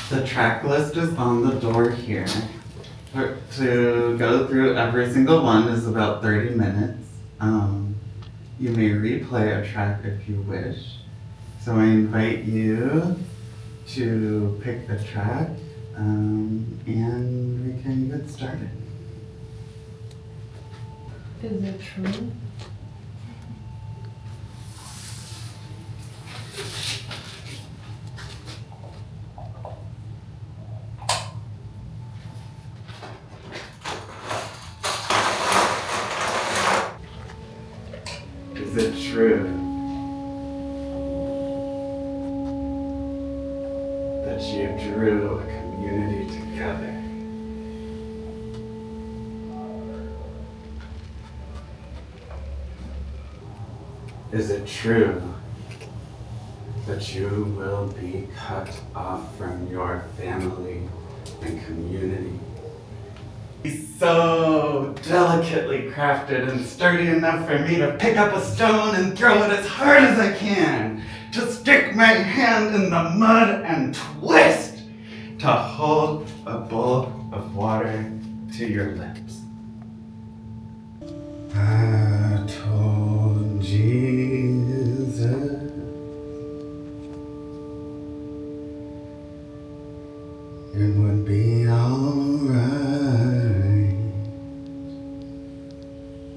The track list is on the door here. To go through every single one is about 30 minutes. You may replay a track if you wish. So I invite you to pick the track and we can get started. Is it true? Is it true that you drew a community together? Is it true that you will be cut off from your family and community? He's so delicately crafted and sturdy enough for me to pick up a stone and throw it as hard as I can, to stick my hand in the mud and twist, to hold a bowl of water to your lips. I told Jesus it would be alright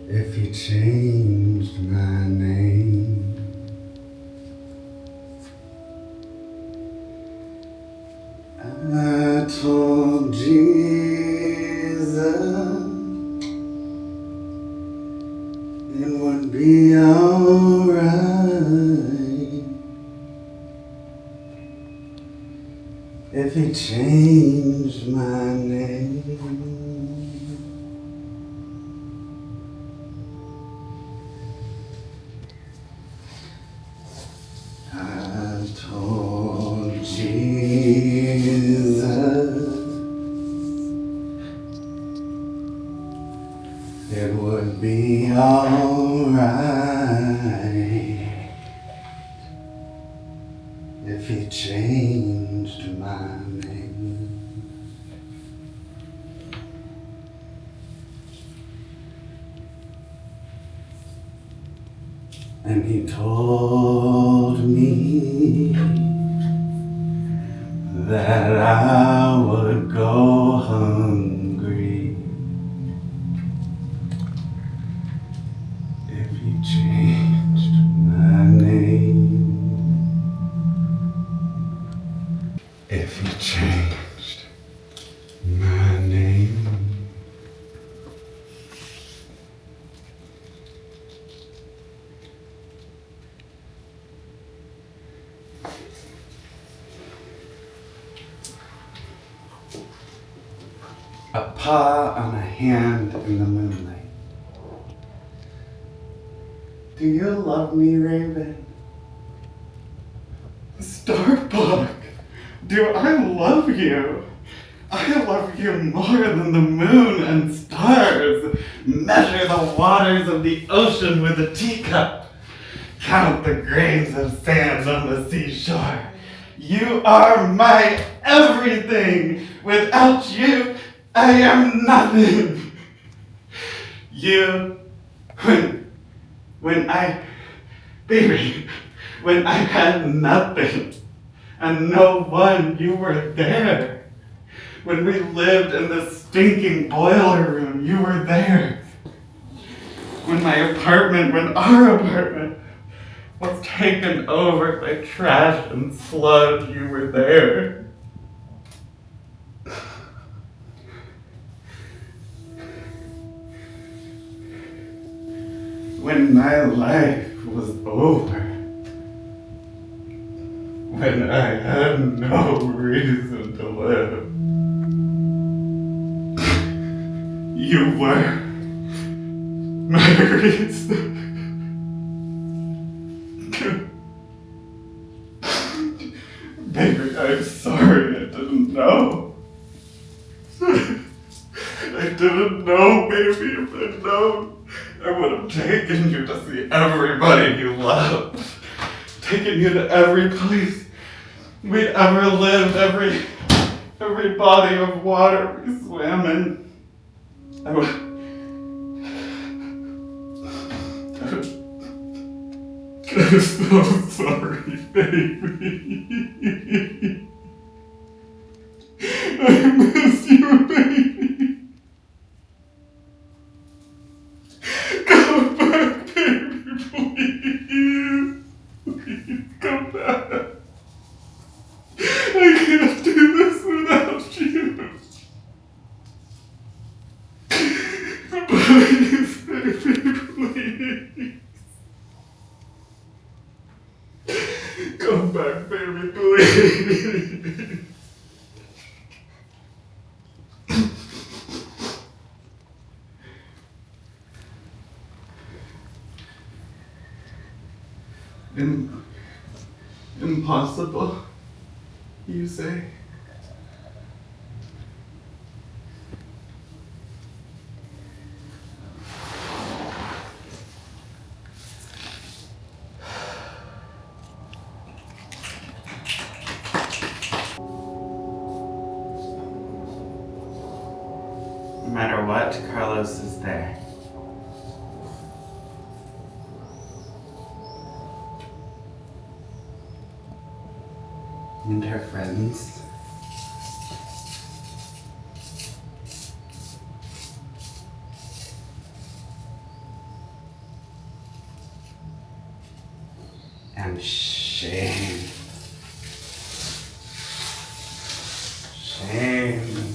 if you changed my name. I told Jesus it would be alright if he changed my name. I told Jesus it would be alright if he changed my name. And he told me that I would go hungry if he changed my name. If he changed my name. A paw on a hand in the moonlight. Do you love me, Raven? Starbuck, do I love you? I love you more than the moon and stars. Measure the waters of the ocean with a teacup. Count the grains of sand on the seashore. You are my everything. Without you, I am nothing. You, when Baby, when I had nothing and no one, you were there. When we lived in the stinking boiler room, you were there. When our apartment was taken over by trash and sludge, you were there. When my life was over, when I had no reason to live, you were my reason. Baby, I'm sorry, I didn't know. I didn't know, baby. If I'd known, I would have taken you to see everybody you loved. Taken you to every place we'd ever lived, every body of water we swam in. I'm so sorry, baby. I miss you, baby. Come back, baby, please. Please come back. I can't do this without you. Please, baby, please. Come back, baby, please. Impossible, you say? No matter what, Carlos is there. And her friends. And shame. Shame.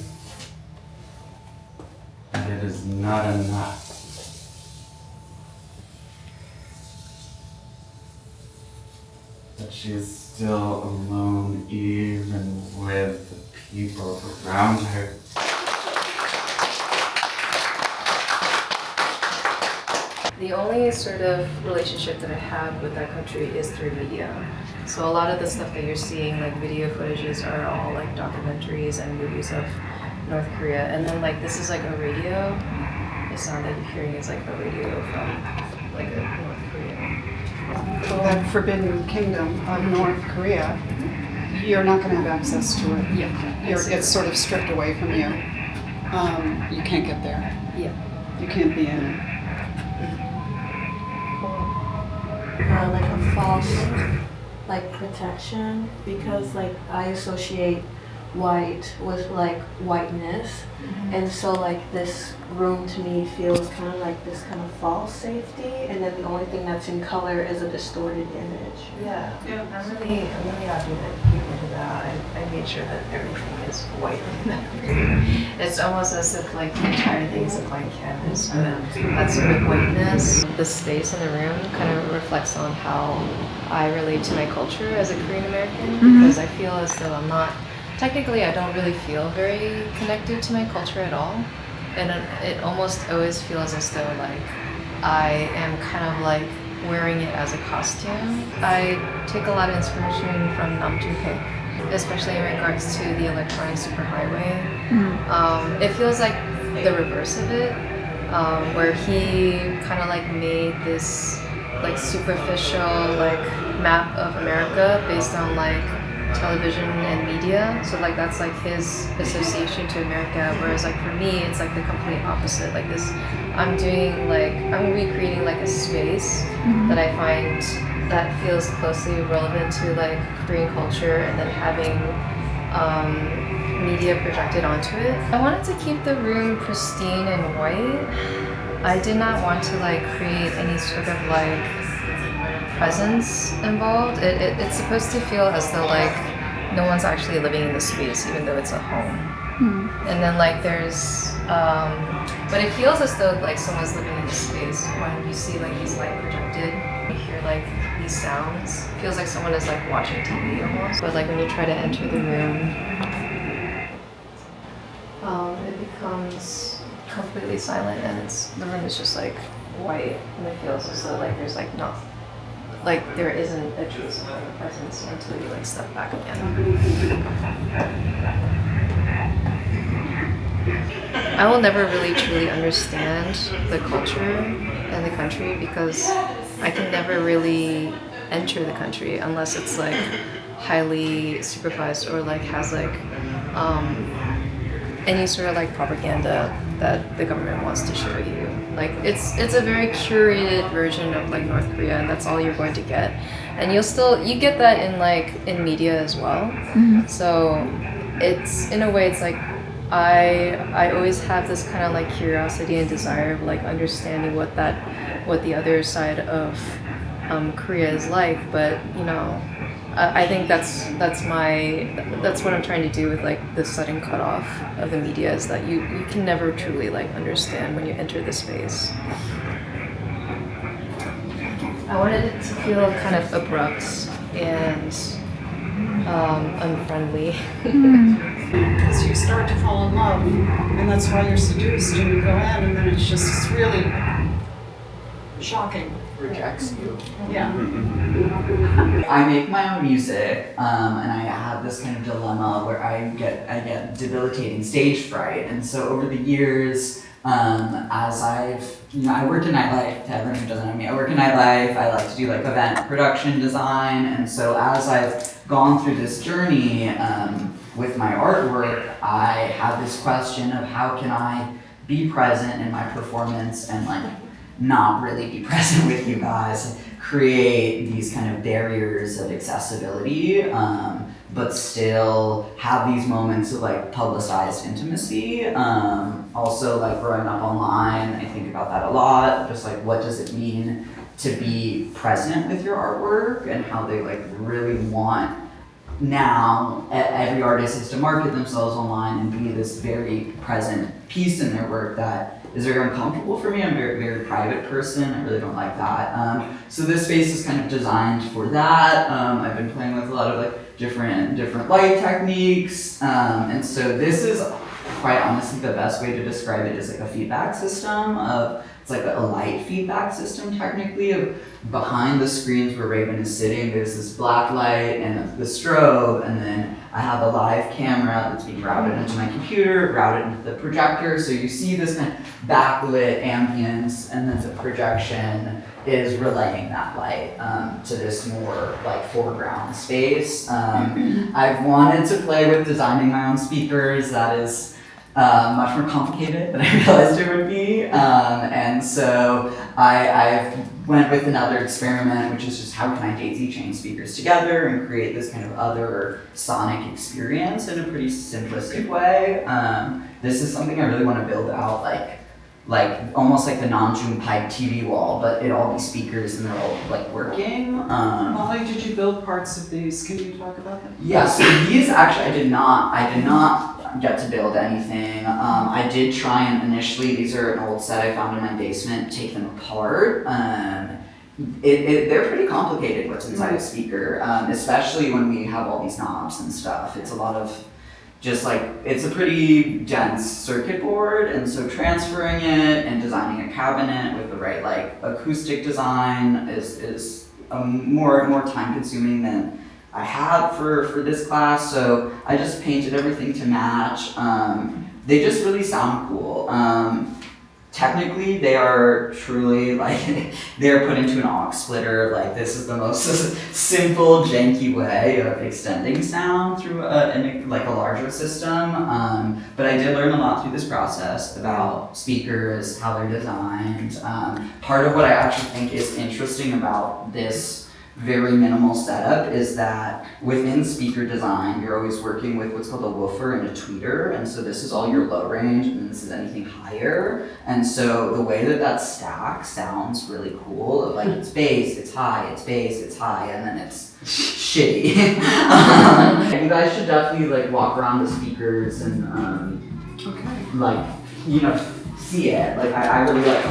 And it is not enough. That she is still alone even with the people around her. The only sort of relationship that I have with that country is through video. So a lot of the stuff that you're seeing, like video footages, are all like documentaries and movies of North Korea. And then like this is like a radio. The sound that you're hearing is like a radio from like a North Korea. The Forbidden Kingdom of North Korea, you're not going to have access to it. Yeah. It's sort of stripped away from you. You can't get there. Yeah. You can't be in it. Like a false like protection, because like I associate white with like whiteness, and so like this room to me feels kind of like this kind of false safety, and then the only thing that's in color is a distorted image. Yeah. I'm really happy that you did that. I made sure that everything is white in that room. It's almost as if like the entire thing is a blank canvas, but that sort of whiteness. The space in the room kind of reflects on how I relate to my culture as a Korean American, because I feel as though I'm not, technically I don't really feel very connected to my culture at all. And it almost always feels as though like I am kind of like wearing it as a costume. I take a lot of inspiration from Namjoon, especially in regards to the electronic superhighway. It feels like the reverse of it, where he kind of like made this like superficial like map of America based on like television and media. So like that's like his association to America. Whereas like for me, it's like the complete opposite. Like this, I'm recreating like a space that I find that feels closely relevant to like Korean culture, and then having media projected onto it. I wanted to keep the room pristine and white. I did not want to like create any sort of like presence involved. It's supposed to feel as though like no one's actually living in the space, even though it's a home. And then like there's but it feels as though like someone's living in the space when you see like these light projected, you hear like these sounds. It feels like someone is like watching TV almost. But like when you try to enter the room, it becomes completely silent, and the room is just like white, and it feels as though like there's like not, like there isn't a trace of like a presence until you like step back again. I will never really truly understand the culture and the country because I can never really enter the country unless it's like highly supervised or like has like any sort of like propaganda that the government wants to show you. Like it's a very curated version of like North Korea, and that's all you're going to get. And you get that in media as well. So it's in a way it's like I always have this kind of like curiosity and desire of like understanding what the other side of Korea is like, but you know, I think that's what I'm trying to do with like the sudden cutoff of the media, is that you can never truly like understand when you enter the space. I wanted it to feel kind of abrupt and unfriendly. Because you start to fall in love, and that's why you're seduced, and you go in, and then it's really shocking. Rejects you. Yeah. I make my own music, and I have this kind of dilemma where I get debilitating stage fright, and so over the years, as I work in nightlife. To everyone who doesn't know me, I work in nightlife. I like to do like event production design, and so as I've gone through this journey with my artwork, I have this question of how can I be present in my performance and like not really be present with you guys, create these kind of barriers of accessibility, but still have these moments of like publicized intimacy. Also like growing up online, I think about that a lot, just like what does it mean to be present with your artwork, and how they like really want now every artist is to market themselves online and be this very present piece in their work that is very uncomfortable for me. I'm a very, very private person. I really don't like that. So this space is kind of designed for that. I've been playing with a lot of like different light techniques. And so this is quite honestly the best way to describe it is like a feedback system it's like a light feedback system technically of behind the screens where Raven is sitting. There's this black light and the strobe, and then I have a live camera that's being routed into my computer, routed into the projector. So you see this kind of backlit ambience, and then the projection is relaying that light to this more like foreground space. I've wanted to play with designing my own speakers. That is much more complicated than I realized it would be. And so I went with another experiment, which is just how can I daisy chain speakers together and create this kind of other sonic experience in a pretty simplistic way. This is something I really want to build out, like almost like the Namjoon Pipe TV wall, but it all be speakers and they're all like working. Molly, did you build parts of these? Can you talk about them? Yeah, so these actually I did not get to build anything. I did try and initially, these are an old set I found in my basement, take them apart. They're pretty complicated what's inside a speaker, especially when we have all these knobs and stuff. It's a lot of just like, it's a pretty dense circuit board, and so transferring it and designing a cabinet with the right like acoustic design is more time consuming than I had for this class, so I just painted everything to match. They just really sound cool. technically they are truly like they're put into an aux splitter. Like this is the most simple, janky way of extending sound through a larger system. But I did learn a lot through this process about speakers, how they're designed. Part of what I actually think is interesting about this very minimal setup is that within speaker design, you're always working with what's called a woofer and a tweeter, and so this is all your low range, and this is anything higher. And so the way that stack sounds really cool. Of like it's bass, it's high, it's bass, it's high, and then it's shitty. You guys should definitely like walk around the speakers and see it. Like I really like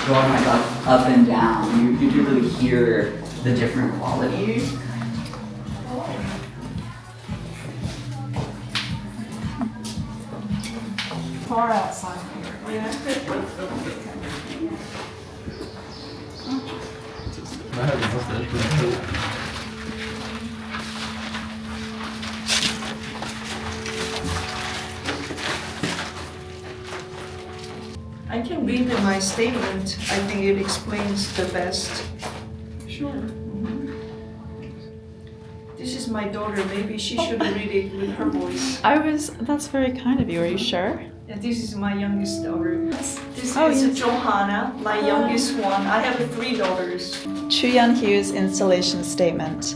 going like up and down. You do really hear the different qualities. Far outside here. I can read my statement. I think it explains the best. Sure. This is my daughter. Maybe she should read it with her voice. That's very kind of you. Are you sure? And this is my youngest daughter. This Oh, is yes. Johanna, my youngest one. I have 3 daughters. Chuyan Hu's installation statement.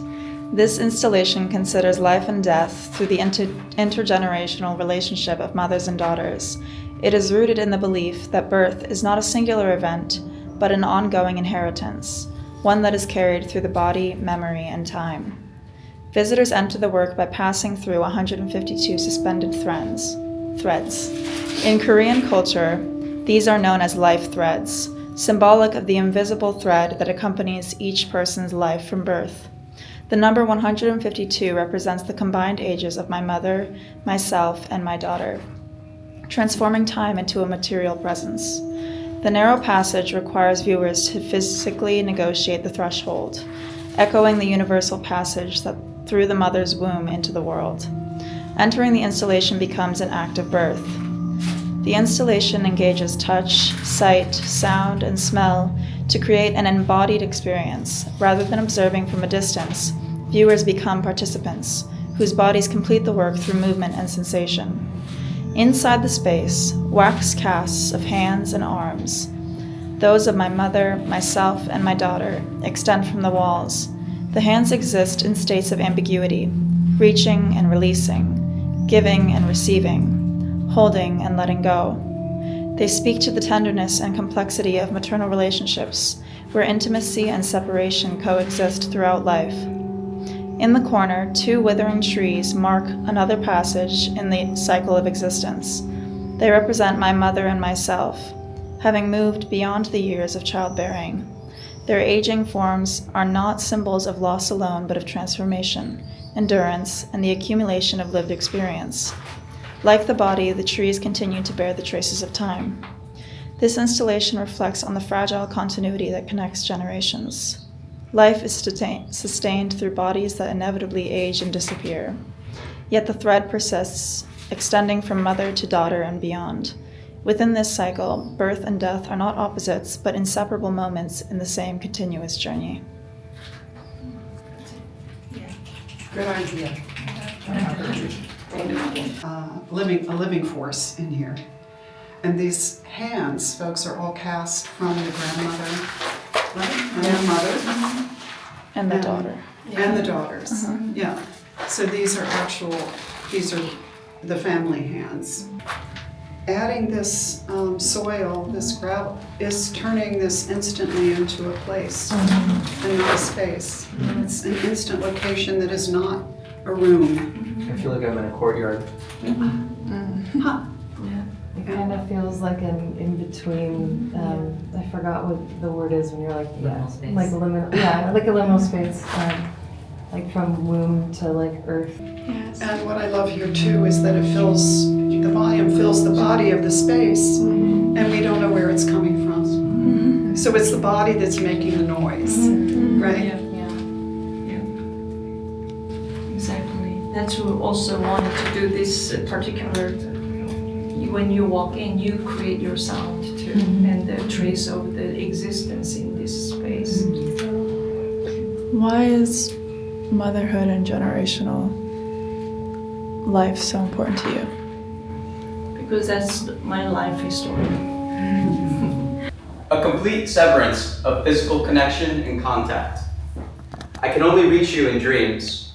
This installation considers life and death through the intergenerational relationship of mothers and daughters. It is rooted in the belief that birth is not a singular event, but an ongoing inheritance, one that is carried through the body, memory, and time. Visitors enter the work by passing through 152 suspended threads. In Korean culture, these are known as life threads, symbolic of the invisible thread that accompanies each person's life from birth. The number 152 represents the combined ages of my mother, myself, and my daughter, transforming time into a material presence. The narrow passage requires viewers to physically negotiate the threshold, echoing the universal passage that through the mother's womb into the world. Entering the installation becomes an act of birth. The installation engages touch, sight, sound, and smell to create an embodied experience. Rather than observing from a distance, viewers become participants, whose bodies complete the work through movement and sensation. Inside the space, wax casts of hands and arms, those of my mother, myself, and my daughter, extend from the walls. The hands exist in states of ambiguity, reaching and releasing, giving and receiving, holding and letting go. They speak to the tenderness and complexity of maternal relationships, where intimacy and separation coexist throughout life. In the corner, 2 withering trees mark another passage in the cycle of existence. They represent my mother and myself, having moved beyond the years of childbearing. Their aging forms are not symbols of loss alone, but of transformation, endurance, and the accumulation of lived experience. Like the body, the trees continue to bear the traces of time. This installation reflects on the fragile continuity that connects generations. Life is sustained through bodies that inevitably age and disappear. Yet the thread persists, extending from mother to daughter and beyond. Within this cycle, birth and death are not opposites, but inseparable moments in the same continuous journey. Good idea. A living force in here. And these hands, folks, are all cast from the grandmother, right? Grandmother. And the daughter. And the daughters. Yeah. So these are the family hands. Adding this soil, this gravel, is turning this instantly into a place and not a space. It's an instant location that is not a room. I feel like I'm in a courtyard. Huh. It kind of feels like an in-between, I forgot what the word is when you're like, Liminal space. like a liminal space, like from womb to like earth. Yes. And what I love here too is that the volume fills the body of the space, and we don't know where it's coming from. So it's the body that's making the noise, right? Yeah. Exactly. That's who also wanted to do this particular when you walk in, you create your sound too, and the trace of the existence in this space. Why is motherhood and generational life so important to you? Because that's my life history. A complete severance of physical connection and contact. I can only reach you in dreams.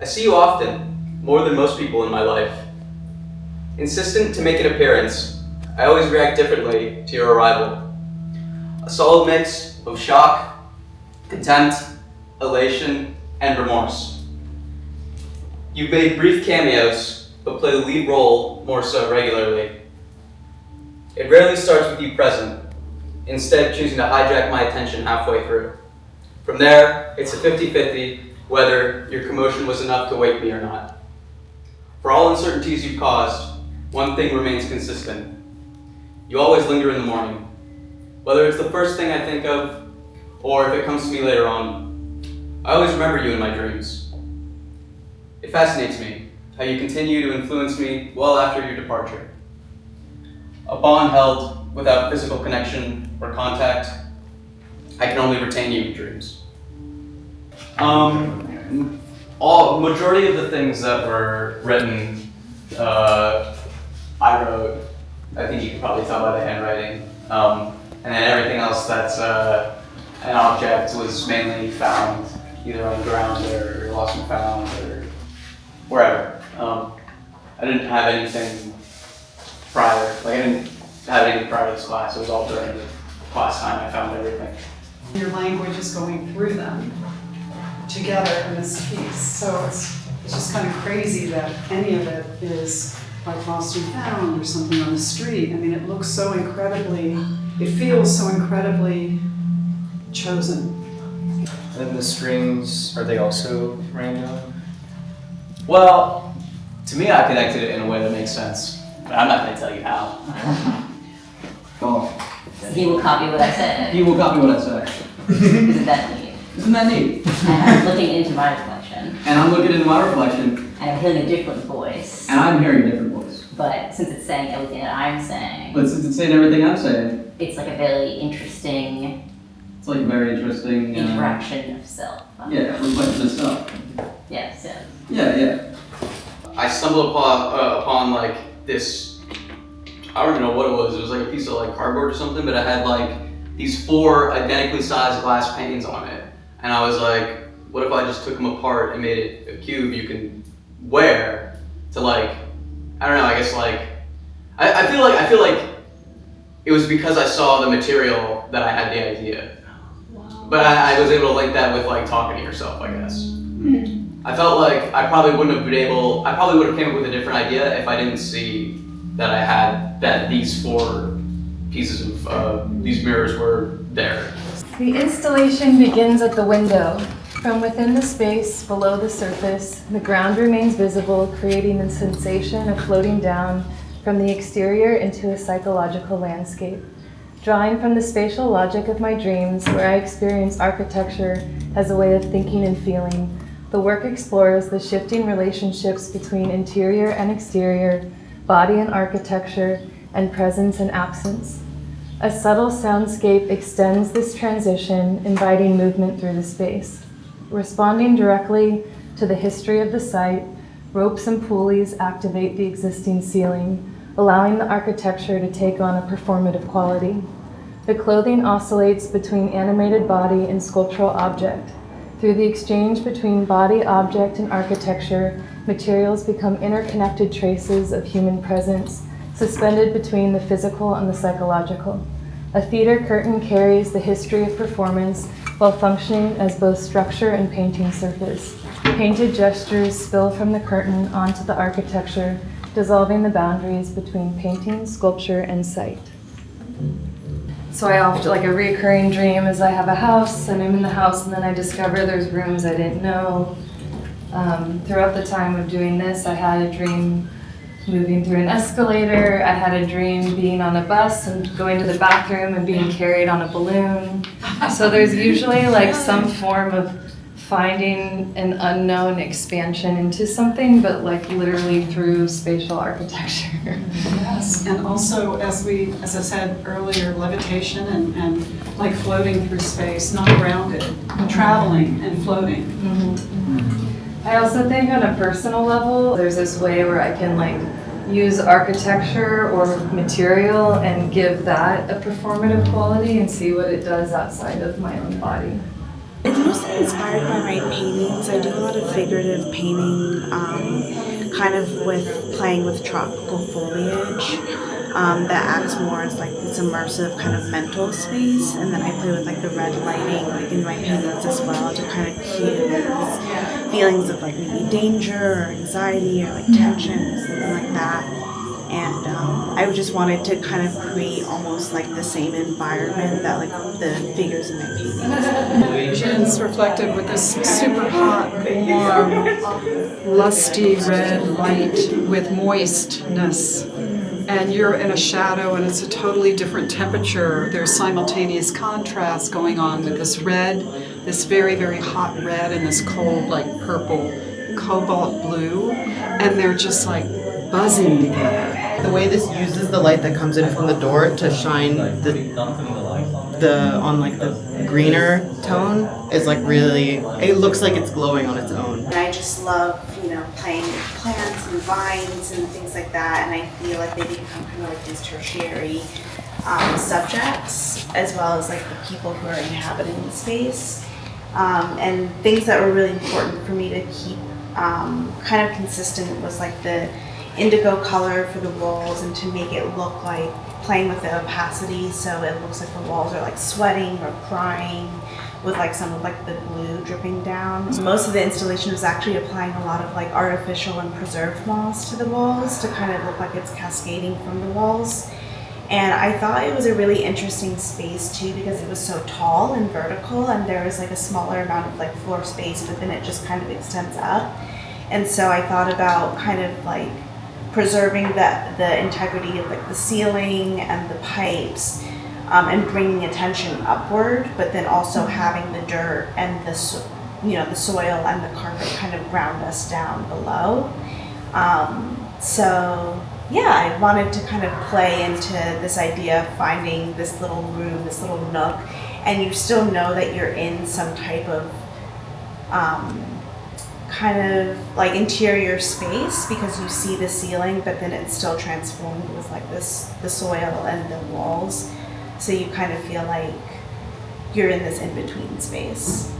I see you often, more than most people in my life. Insistent to make an appearance, I always react differently to your arrival. A solid mix of shock, contempt, elation, and remorse. You've made brief cameos, but play the lead role more so regularly. It rarely starts with you present, instead choosing to hijack my attention halfway through. From there, it's a 50-50 whether your commotion was enough to wake me or not. For all uncertainties you've caused, one thing remains consistent. You always linger in the morning. Whether it's the first thing I think of, or if it comes to me later on, I always remember you in my dreams. It fascinates me how you continue to influence me well after your departure. A bond held without physical connection or contact, I can only retain you in dreams. Majority of the things that were written, I wrote. I think you can probably tell by the handwriting. And then everything else that's an object was mainly found either on the ground or lost and found or wherever. I didn't have anything prior. I didn't have anything prior to this class. It was all during the class time I found everything. Your language is going through them together in this piece. So it's just kind of crazy that any of it is like lost and found or something on the street. I mean, it looks so incredibly, it feels so incredibly chosen. And the strings, are they also random? Well, to me, I connected it in a way that makes sense, but I'm not going to tell you how. Go on. He will copy what I said. He will copy what I say. Isn't that neat? Isn't that neat? And I'm looking into my reflection. And I'm looking into my reflection. And I'm hearing a different voice. And I'm hearing a different voice. But since it's saying everything that I'm saying, But since it's saying everything I'm saying, it's like a very interesting it's like a very interesting interaction of self. Yeah, reflection of self. Yes, yes. Yeah. I stumbled upon like this, I don't even know what it was. It was like a piece of like cardboard or something, but it had like these 4 identically sized glass panes on it. And I was like, what if I just took them apart and made it a cube you can wear to like, I don't know, I guess like, I feel like it was because I saw the material that I had the idea. Wow. But I was able to link that with like talking to yourself, I guess. I felt like I probably would have came up with a different idea if I didn't see that I had, that these 4 pieces of, these mirrors were there. The installation begins at the window. From within the space below the surface, the ground remains visible, creating the sensation of floating down from the exterior into a psychological landscape. Drawing from the spatial logic of my dreams, where I experience architecture as a way of thinking and feeling, the work explores the shifting relationships between interior and exterior, body and architecture, and presence and absence. A subtle soundscape extends this transition, inviting movement through the space. Responding directly to the history of the site, ropes and pulleys activate the existing ceiling, allowing the architecture to take on a performative quality. The clothing oscillates between animated body and sculptural object. Through the exchange between body, object, and architecture, materials become interconnected traces of human presence, suspended between the physical and the psychological. A theater curtain carries the history of performance while functioning as both structure and painting surface. Painted gestures spill from the curtain onto the architecture, dissolving the boundaries between painting, sculpture, and site. So I often, like a recurring dream is I have a house and I'm in the house and then I discover there's rooms I didn't know. Throughout the time of doing this, I had a dream moving through an escalator. I had a dream being on a bus and going to the bathroom and being carried on a balloon. So there's usually like some form of finding an unknown expansion into something, but like literally through spatial architecture. Yes, and also as I said earlier, levitation and like floating through space, not grounded, traveling and floating. I also think on a personal level, there's this way where I can like use architecture or material and give that a performative quality and see what it does outside of my own body. It's mostly inspired by my paintings. I do a lot of figurative painting, kind of with playing with tropical foliage that acts more as like this immersive kind of mental space. And then I play with like the red lighting like in my paintings as well to kind of cue these feelings of like maybe danger or anxiety or like tension or something like that. And I just wanted to kind of create almost like the same environment that like the figures in my paintings. It's reflected with this super hot, warm, lusty red light with moistness. And you're in a shadow and it's a totally different temperature. There's simultaneous contrast going on with this red, this very, very hot red and this cold like purple cobalt blue. And they're just like buzzing together. The way this uses the light that comes in from the door to shine the on like the greener tone is like really, it looks like it's glowing on its own. And I just love, playing with plants and vines and things like that, and I feel like they become kind of like these tertiary subjects, as well as like the people who are inhabiting the space. And things that were really important for me to keep kind of consistent was like the indigo color for the walls and to make it look like playing with the opacity so it looks like the walls are like sweating or crying with like some of like the glue dripping down. Most of the installation was actually applying a lot of like artificial and preserved moss to the walls to kind of look like it's cascading from the walls. And I thought it was a really interesting space too because it was so tall and vertical and there was like a smaller amount of like floor space, but then it just kind of extends up. And so I thought about kind of like preserving the integrity of like the ceiling and the pipes and bringing attention upward, but then also having the dirt and the soil and the carpet kind of ground us down below. So yeah, I wanted to kind of play into this idea of finding this little room, this little nook, and you still know that you're in some type of kind of like interior space because you see the ceiling, but then it's still transformed with like the soil and the walls. So you kind of feel like you're in this in-between space.